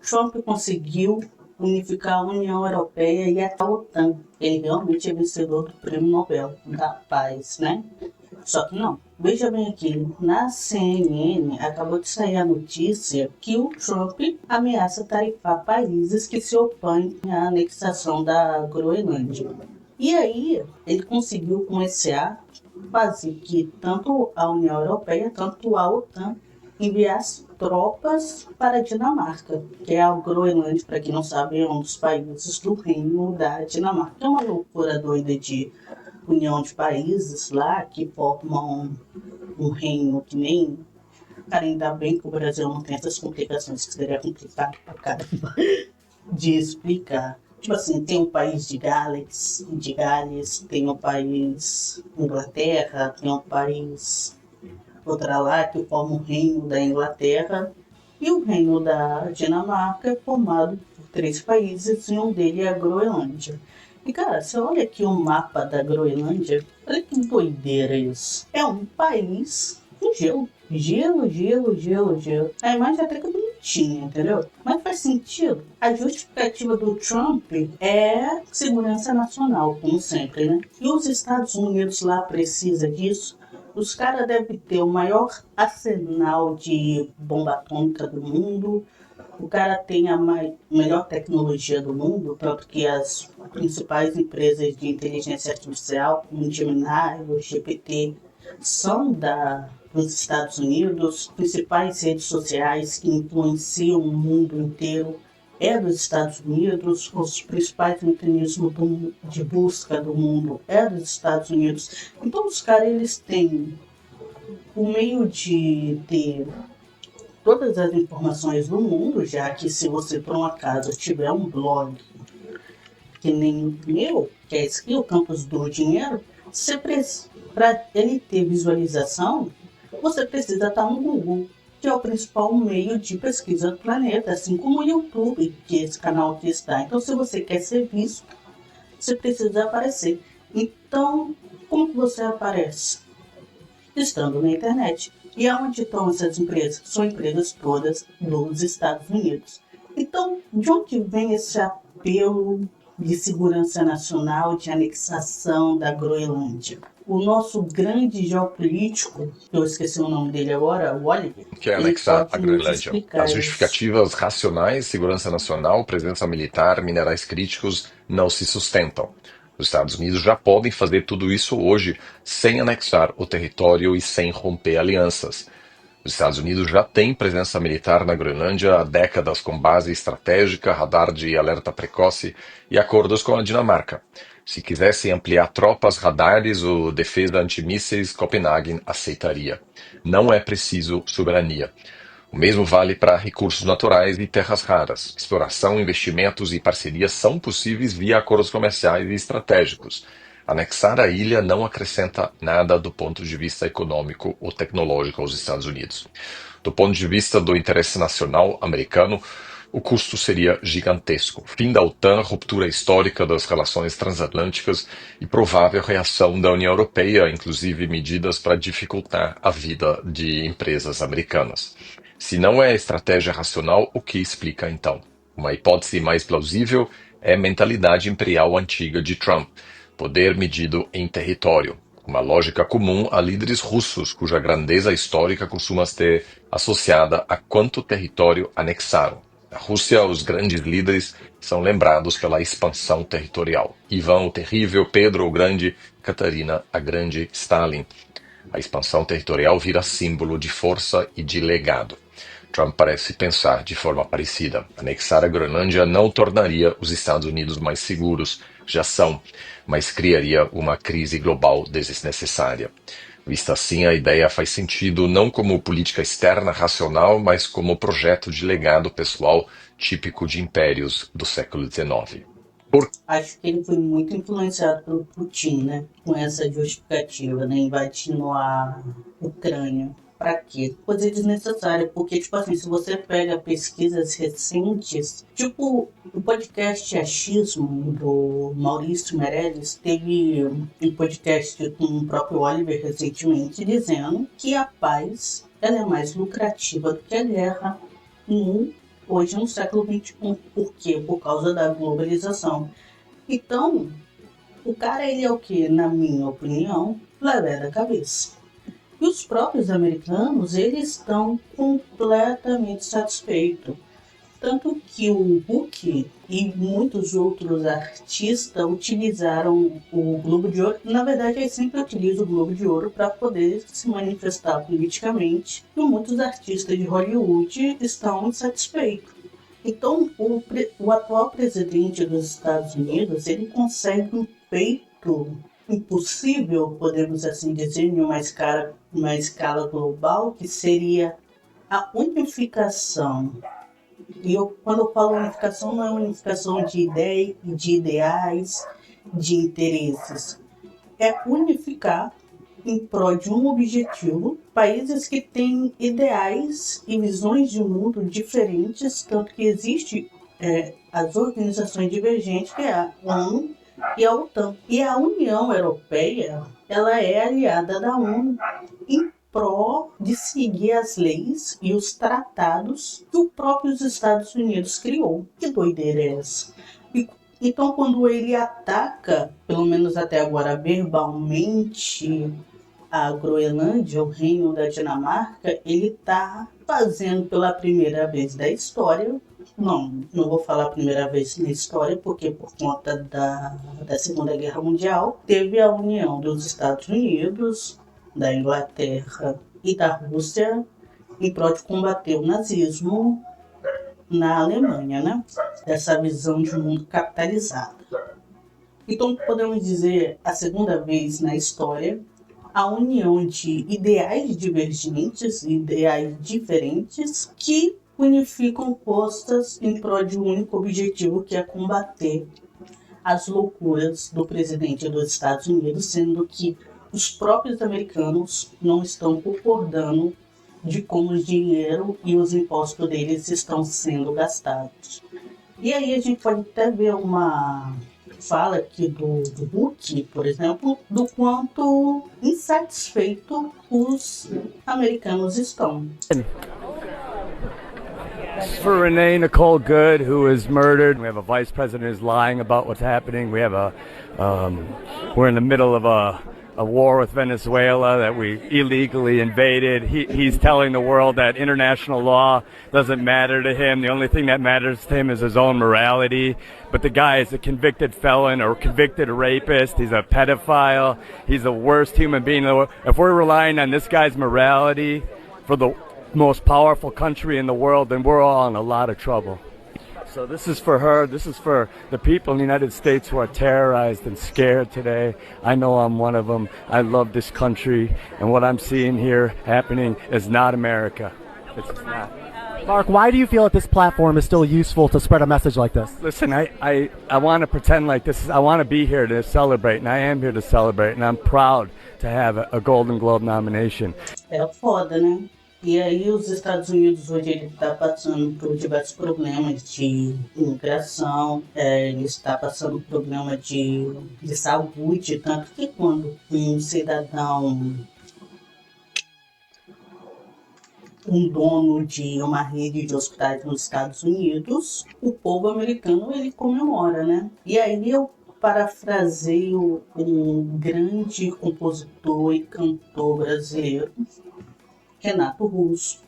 Trump conseguiu unificar a União Europeia e a OTAN. Ele realmente é vencedor do Prêmio Nobel da Paz, né? Só que não. Veja bem aqui, na CNN acabou de sair a notícia que o Trump ameaça tarifar países que se opõem à anexação da Groenlândia. E aí ele conseguiu com esse ato fazer que tanto a União Europeia, tanto a OTAN enviasse tropas para a Dinamarca, que é a Groenlândia, para quem não sabe, é um dos países do reino da Dinamarca. É uma loucura doida de união de países lá que formam um reino que nem... Cara, ainda bem que o Brasil não tem essas complicações, que seria complicado pra caramba de explicar. Tipo assim, tem o país de Gales, tem o país Inglaterra, tem o país outra lá que forma o reino da Inglaterra, e o reino da Dinamarca é formado por 3 países e um deles é a Groenlândia. E cara, você olha aqui o mapa da Groenlândia, olha que doideira isso. É um país com gelo. Gelo, gelo, gelo, gelo. A imagem até que é bonitinha, entendeu? Mas faz sentido. A justificativa do Trump é segurança nacional, como sempre, né? E os Estados Unidos lá precisam disso. Os caras devem ter o maior arsenal de bomba atômica do mundo. O cara tem a melhor tecnologia do mundo, tanto que as principais empresas de inteligência artificial, como o Gemini, o GPT, são dos Estados Unidos. As principais redes sociais que influenciam o mundo inteiro é dos Estados Unidos. Os principais mecanismos de busca do mundo é dos Estados Unidos. Então os caras eles têm o meio de ter todas as informações do mundo, já que se você por um acaso tiver um blog que nem o meu, que é Skill Campus do Dinheiro, para ele ter visualização, você precisa estar no Google, que é o principal meio de pesquisa do planeta, assim como o YouTube, que é esse canal que está. Então, se você quer ser visto, você precisa aparecer. Então, como que você aparece? Estando na internet. E aonde estão essas empresas? São empresas todas dos Estados Unidos. Então, de onde vem esse apelo de segurança nacional, de anexação da Groenlândia? O nosso grande geopolítico, eu esqueci o nome dele agora, o Oliver, Que é ele anexar a pode nos Groenlândia. As explicar isso. justificativas racionais, segurança nacional, presença militar, minerais críticos, não se sustentam. Os Estados Unidos já podem fazer tudo isso hoje sem anexar o território e sem romper alianças. Os Estados Unidos já têm presença militar na Groenlândia há décadas com base estratégica, radar de alerta precoce e acordos com a Dinamarca. Se quisessem ampliar tropas, radares ou defesa antimísseis, Copenhague aceitaria. Não é preciso soberania. O mesmo vale para recursos naturais e terras raras. Exploração, investimentos e parcerias são possíveis via acordos comerciais e estratégicos. Anexar a ilha não acrescenta nada do ponto de vista econômico ou tecnológico aos Estados Unidos. Do ponto de vista do interesse nacional americano, o custo seria gigantesco. Fim da OTAN, ruptura histórica das relações transatlânticas e provável reação da União Europeia, inclusive medidas para dificultar a vida de empresas americanas. Se não é estratégia racional, o que explica então? Uma hipótese mais plausível é a mentalidade imperial antiga de Trump, poder medido em território. Uma lógica comum a líderes russos, cuja grandeza histórica costuma ser associada a quanto território anexaram. Na Rússia, os grandes líderes são lembrados pela expansão territorial. Ivan o Terrível, Pedro o Grande, Catarina a Grande, Stalin. A expansão territorial vira símbolo de força e de legado. Trump parece pensar de forma parecida. Anexar a Groenlândia não tornaria os Estados Unidos mais seguros, já são, mas criaria uma crise global desnecessária. Vista assim, a ideia faz sentido não como política externa racional, mas como projeto de legado pessoal típico de impérios do século XIX. Por Acho que ele foi muito influenciado pelo Putin, né? Com essa justificativa, né? Invadindo a Ucrânia. Pra quê? Coisa desnecessária, porque, tipo assim, se você pega pesquisas recentes, tipo, o podcast Achismo, do Maurício Meirelles, teve um podcast com o próprio Oliver recentemente, dizendo que a paz ela é mais lucrativa do que a guerra em hoje no século XXI. Por quê? Por causa da globalização. Então, o cara, ele é o que, na minha opinião, leva da cabeça. E os próprios americanos, eles estão completamente satisfeitos. Tanto que o Hulk e muitos outros artistas utilizaram o Globo de Ouro. Na verdade, eles sempre utilizam o Globo de Ouro para poder se manifestar politicamente. E muitos artistas de Hollywood estão insatisfeitos. Então, o atual presidente dos Estados Unidos, ele consegue um feito impossível, podemos assim dizer, em uma escala global, que seria a unificação. E quando eu falo unificação, não é unificação de ideais, de interesses. É unificar em prol de um objetivo países que têm ideais e visões de mundo diferentes, tanto que existe as organizações divergentes, que é a ONU e a OTAN. E a União Europeia, ela é aliada da ONU em pró de seguir as leis e os tratados que os próprios Estados Unidos criou. Que doideira é essa? Então, quando ele ataca, pelo menos até agora verbalmente, a Groenlândia, o reino da Dinamarca, ele está fazendo pela primeira vez da história. Não vou falar a primeira vez na história, porque por conta da Segunda Guerra Mundial, teve a união dos Estados Unidos, da Inglaterra e da Rússia em prol de combater o nazismo na Alemanha, né? Essa visão de mundo capitalizado. Então, podemos dizer, a segunda vez na história, a união de ideais divergentes, ideais diferentes, que unificam forças em prol de um único objetivo, que é combater as loucuras do presidente dos Estados Unidos, sendo que os próprios americanos não estão concordando de como o dinheiro e os impostos deles estão sendo gastados. E aí a gente pode até ver uma fala aqui do Hulk, por exemplo, do quanto insatisfeito os americanos estão. For Renee Nicole Good, who was murdered, we have a vice president who's lying about what's happening. We have we're in the middle of a war with Venezuela that we illegally invaded. He's telling the world that international law doesn't matter to him. The only thing that matters to him is his own morality. But the guy is a convicted felon or convicted rapist. He's a pedophile. He's the worst human being in the world. If we're relying on this guy's morality for the most powerful country in the world, then we're all in a lot of trouble. So this is for her. This is for the people in the United States who are terrorized and scared today. I know I'm one of them. I love this country, and what I'm seeing here happening is not America. It's just not. Mark, why do you feel that this platform is still useful to spread a message like this? Listen, I want to pretend like this. I want to be here to celebrate, and I am here to celebrate, and I'm proud to have a Golden Globe nomination. É foda, né? E aí os Estados Unidos hoje ele está passando por diversos problemas de imigração, ele está passando por problema de saúde, tanto que quando um cidadão, um dono de uma rede de hospitais nos Estados Unidos, o povo americano ele comemora, né? E aí eu parafraseio um grande compositor e cantor brasileiro, Renato Russo,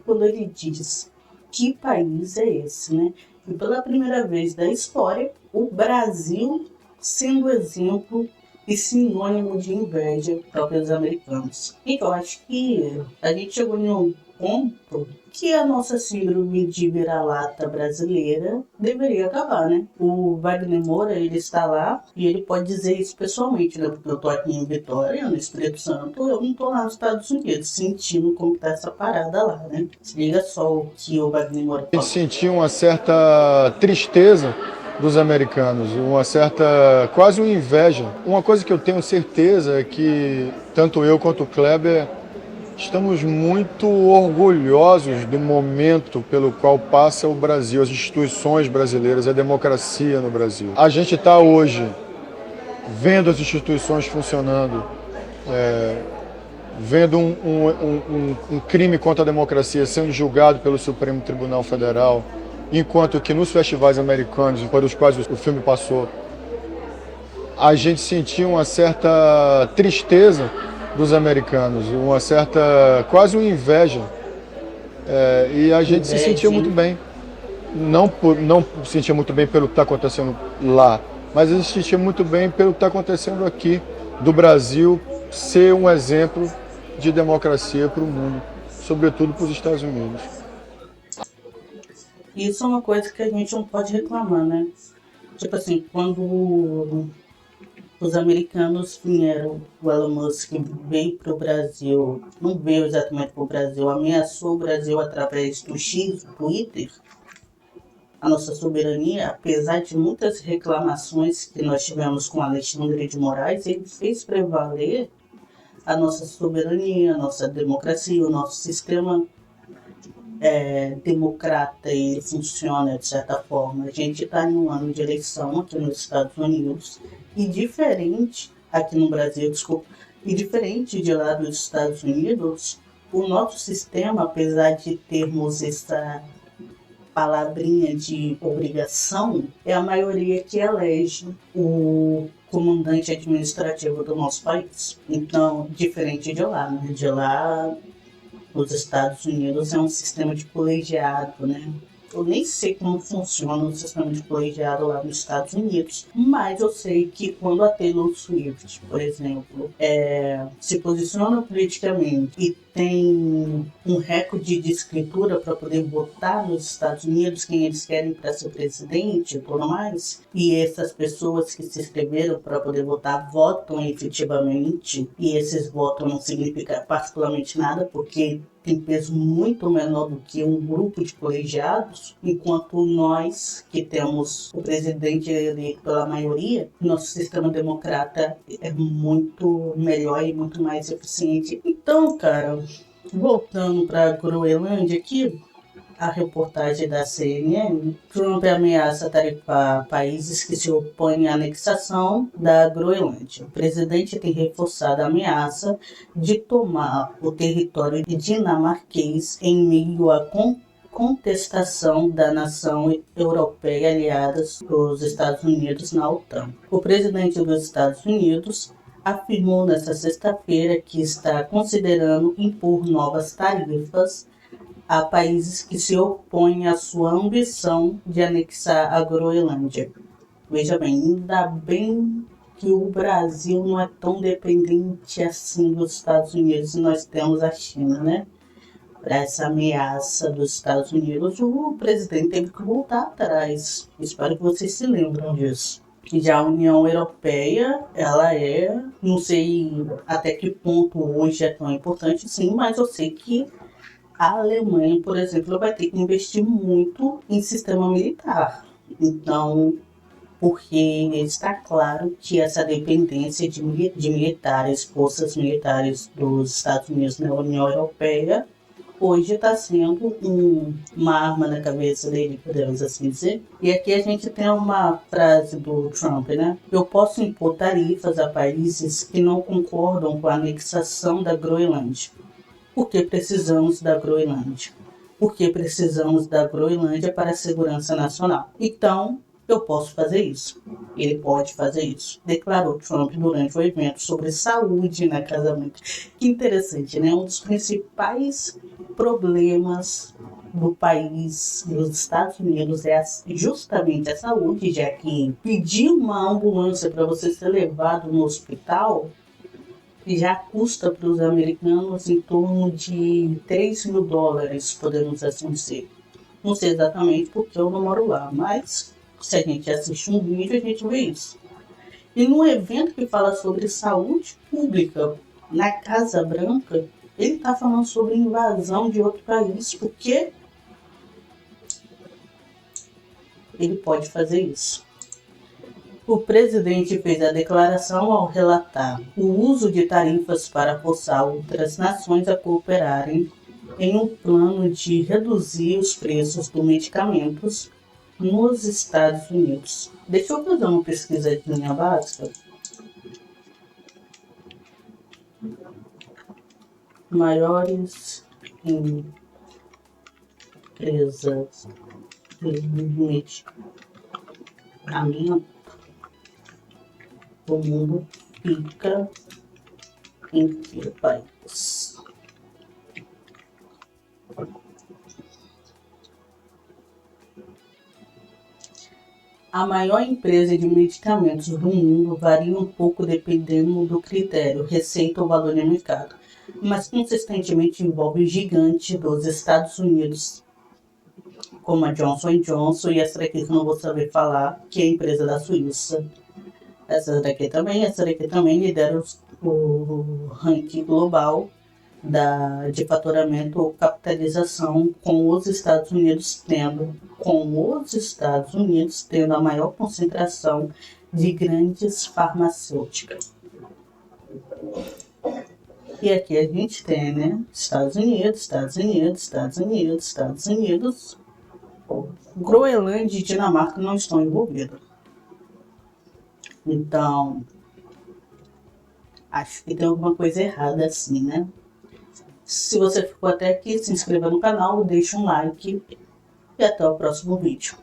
quando ele diz: que país é esse, né? E pela primeira vez da história, o Brasil sendo exemplo e sinônimo de inveja para os americanos. E eu acho que a gente chegou em um ponto que a nossa síndrome de vira-lata brasileira deveria acabar, né? O Wagner Moura, ele está lá e ele pode dizer isso pessoalmente, né? Porque eu tô aqui em Vitória, no Espírito Santo, eu não tô lá nos Estados Unidos sentindo como tá essa parada lá, né? Se liga só o que o Wagner Moura A gente sentiu uma certa tristeza dos americanos, uma certa, quase uma inveja. Uma coisa que eu tenho certeza é que tanto eu quanto o Kleber estamos muito orgulhosos do momento pelo qual passa o Brasil, as instituições brasileiras, a democracia no Brasil. A gente está hoje vendo as instituições funcionando, vendo um crime contra a democracia sendo julgado pelo Supremo Tribunal Federal, enquanto que nos festivais americanos, para os quais o filme passou, a gente sentia uma certa tristeza dos americanos, uma certa, quase uma inveja. E a gente se sentia muito bem. Não se sentia muito bem pelo que está acontecendo lá, mas a gente se sentia muito bem pelo que está acontecendo aqui, do Brasil ser um exemplo de democracia para o mundo, sobretudo para os Estados Unidos. Isso é uma coisa que a gente não pode reclamar, né? Tipo assim, quando os americanos vieram, o Elon Musk veio para o Brasil, não veio exatamente para o Brasil, ameaçou o Brasil através do X, do Twitter, a nossa soberania, apesar de muitas reclamações que nós tivemos com Alexandre de Moraes, ele fez prevaler a nossa soberania, a nossa democracia, o nosso sistema democrata, ele funciona de certa forma. A gente está em um ano de eleição aqui nos Estados Unidos e diferente aqui no Brasil, desculpa, e diferente de lá dos Estados Unidos, o nosso sistema, apesar de termos essa palavrinha de obrigação, é a maioria que elege o comandante administrativo do nosso país. Então, diferente de lá, né? De lá, os Estados Unidos é um sistema de colegiado, né? Eu nem sei como funciona o sistema de colegiado lá nos Estados Unidos, mas eu sei que quando a Taylor Swift, por exemplo, se posiciona politicamente e tem um recorde de escritura para poder votar nos Estados Unidos, quem eles querem para ser presidente e tudo mais, e essas pessoas que se inscreveram para poder votar votam efetivamente, e esses votos não significam particularmente nada, porque tem peso muito menor do que um grupo de colegiados, enquanto nós, que temos o presidente eleito pela maioria, nosso sistema democrata é muito melhor e muito mais eficiente. Então, cara, voltando para a Groenlândia aqui, a reportagem da CNN, Trump ameaça tarifar países que se opõem à anexação da Groenlândia. O presidente tem reforçado a ameaça de tomar o território dinamarquês em meio à contestação da nação europeia aliada dos Estados Unidos na OTAN. O presidente dos Estados Unidos afirmou nesta sexta-feira que está considerando impor novas tarifas a países que se opõem à sua ambição de anexar a Groenlândia. Veja bem, ainda bem que o Brasil não é tão dependente assim dos Estados Unidos e nós temos a China, né? Para essa ameaça dos Estados Unidos, o presidente teve que voltar atrás. Espero que vocês se lembram disso. Já a União Europeia, ela não sei até que ponto hoje é tão importante, sim, mas eu sei que a Alemanha, por exemplo, vai ter que investir muito em sistema militar. Então, porque está claro que essa dependência de militares, forças militares dos Estados Unidos na União Europeia, hoje está sendo uma arma na cabeça dele, podemos assim dizer. E aqui a gente tem uma frase do Trump, né? Eu posso impor tarifas a países que não concordam com a anexação da Groenlândia. Por que precisamos da Groenlândia? Porque precisamos da Groenlândia para a segurança nacional. Então, eu posso fazer isso. Ele pode fazer isso. Declarou Trump durante o evento sobre saúde na Casa Branca. Que interessante, né? Um dos principais problemas do país, dos Estados Unidos, é justamente a saúde, já que pedir uma ambulância para você ser levado no hospital já custa para os americanos em torno de $3.000, podemos assim dizer. Não sei exatamente porque eu não moro lá, mas se a gente assiste um vídeo, a gente vê isso. E num evento que fala sobre saúde pública na Casa Branca, ele está falando sobre invasão de outro país, porque ele pode fazer isso. O presidente fez a declaração ao relatar o uso de tarifas para forçar outras nações a cooperarem em um plano de reduzir os preços dos medicamentos nos Estados Unidos. Deixa eu fazer uma pesquisadinha básica. Maiores empresas infelizmente, a minha, o mundo fica em que país? A maior empresa de medicamentos do mundo varia um pouco dependendo do critério, receita ou valor de mercado, mas consistentemente envolve gigantes dos Estados Unidos, como a Johnson Johnson e essa daqui que eu não vou saber falar, que é a empresa da Suíça. Essa daqui também lidera o ranking global de faturamento ou capitalização, com os Estados Unidos tendo a maior concentração de grandes farmacêuticas. E aqui a gente tem, né, Estados Unidos, Groenlândia e Dinamarca não estão envolvidos. Então, acho que tem alguma coisa errada assim, né? Se você ficou até aqui, se inscreva no canal, deixa um like e até o próximo vídeo.